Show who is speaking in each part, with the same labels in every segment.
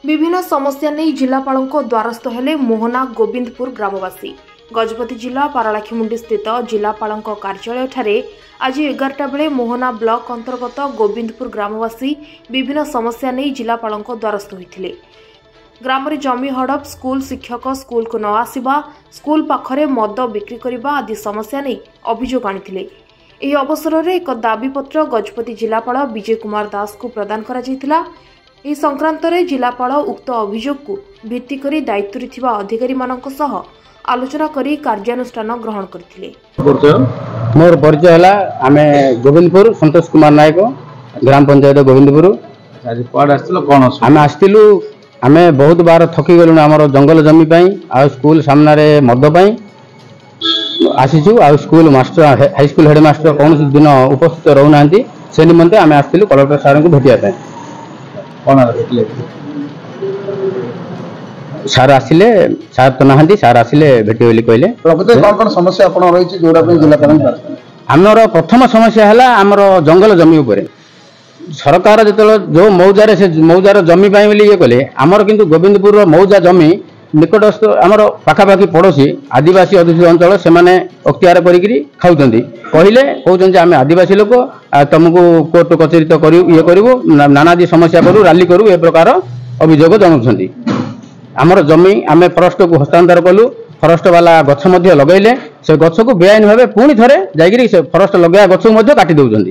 Speaker 1: विभिन्न समस्या नहीं जिलापाल द्वारस्थ हेले मोहना गोविंदपुर ग्रामवासी। गजपति जिला पारालाखीमुंडी स्थित जिलापाल कार्यालय ठारे आज 11टा बेले मोहना ब्लॉक अंतर्गत गोविंदपुर ग्रामवासी विभिन्न समस्या नहीं जिलापाल द्वारस्थ होते। ग्राम में जमी हड़प, स्कूल शिक्षक स्कूल को न आसवा, स्कूल पाखरे मद बिक्री करने आदि समस्या नहीं अभियोग आनी। यह अवसर में एक दाबीपत्र गजपति जिलापाल विजय कुमार दास को प्रदान करा जायतिला। यह संक्रांत में जिलापाल उक्त अभियोग को भित्ति करी दायित्व थिबा अधिकारी मानक सह आलोचना करी कार्यानुष्ठान ग्रहण करथिले।
Speaker 2: मोर परिचय है आमे गोविंदपुर संतोष कुमार नायक ग्राम पंचायत गोविंदपुर। आमे आस्तिलु आमे बहुत बार थकी गलु आमर जंगल जमी पाई आ स्कूल सामने मद पाई आसीचु आ school master high school headmaster कौन दिन उपस्थित रहना से निमंते आमे आस्तिलु कलेक्टर सार को भेटिया पाई। सार आसिले सार तो नहांती सार आसिले भेटी बोली कहले।
Speaker 3: प्रकृति कौन कौन समस्या आपण रही जोड़ा जिलापाल
Speaker 2: आमर प्रथम समस्या है आमर जंगल जमी उपरे सरकार जो जो मौजार से मौजार जमी पाई बोली ये कले आमर किंतु गोविंदपुर मौजा जमी निकटस्थ आमर पाखापाखि पड़ोशी आदिवासी अध्युषित अंचल से अख्तियार करी खाऊँच कहले कहते आम आदिवासी लोक तुमको कोर्ट कचेरी तो ये करूँ नानादी समस्या करूँ राली करूँ ए प्रकार अभियोग जनाऊँ। आमर जमी आम फरेस्ट को हस्तांतर कलु, फरेस्ट वाला गछ लगेले से गछ को बेआईन भाव पुणी थे जाकि से फरेस्ट लगे गछ को काटी दौरान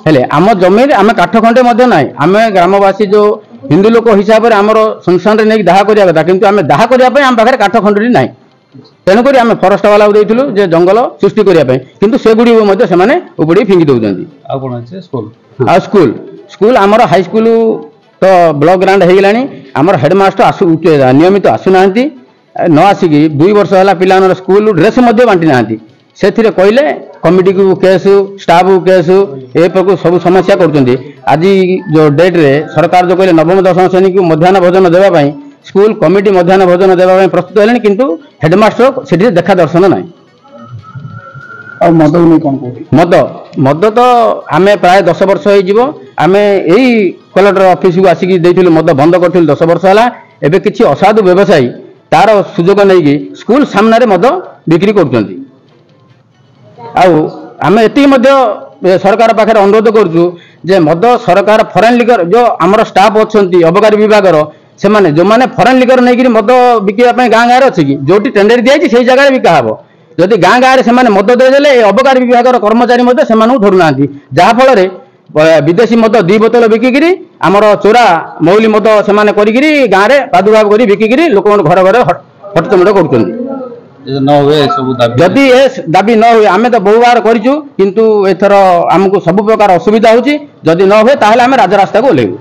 Speaker 2: हेले आम जमी आम काठ खंडे ना आम ग्रामवासी जो हिंदू लोक हिसाब से आमर सुनसान नहीं दाह करा कथा किंतु आम दाह करने आम पाखे काठ खंडी ना तेणुक आम फरेस्ट वाला देलु जे जंगल सृष्टि करने किंतु से गुड़ी से उपड़ी फिंगी दौरान। स्कूल स्कूल आमर हाई स्कूल तो ब्लॉक ग्रांड हो गलानी आमर हेडमास्टर नियमित आसुना न आसिक 2 वर्ष है पिला स्कूल ड्रेस बांटी ना से कहले कमिटी को केस स्टाफ को केस ए सब समस्या कर आज जो डेट रे सरकार जो कहले नवम दशम श्रेणी को मध्याह्न भोजन देवाई स्कूल कमिटी मध्याह्न भोजन देवाई प्रस्तुत है किंतु हेडमास्टर से देखा दर्शन ना।
Speaker 3: मद
Speaker 2: मद मद तो आम प्राय 10 वर्ष हो आम यही कलेक्टर ऑफिस को आसिक देलु मद बंद कर 10 वर्ष है एवं किसी असाधु व्यवसायी तार सुजोग नहीं स्कूल सामने मद बिक्री कर आम ये सरकार पाखे अनुरोध करुँ जे मद सरकार फरेन लिकर जो आमर स्टाफ अच्छा अबकारी विभाग से जो मैंने फरेन लिकर नहीं मद बिकवाई गाँ गाँव अच्छी कि जो टेंडर दिखाई से जगह बिका हम जदि गाँ गाँव में मद देदेले अबकारी विभाग कर्मचारी से धरुना जहाँफल विदेशी मद 2 बोतल बिकिकी आमर चोरा मौली मद से गाँव में प्रादुर्भाव कर बिकिकी लोक घर घर हटचमट कर जदि ए दाबी न हुए आम तो बहु बार करूँ किंतु एथर आमको सब प्रकार असुविधा होची जदि न हुए ताहले आम राजरास्ता को ओह्लैबू।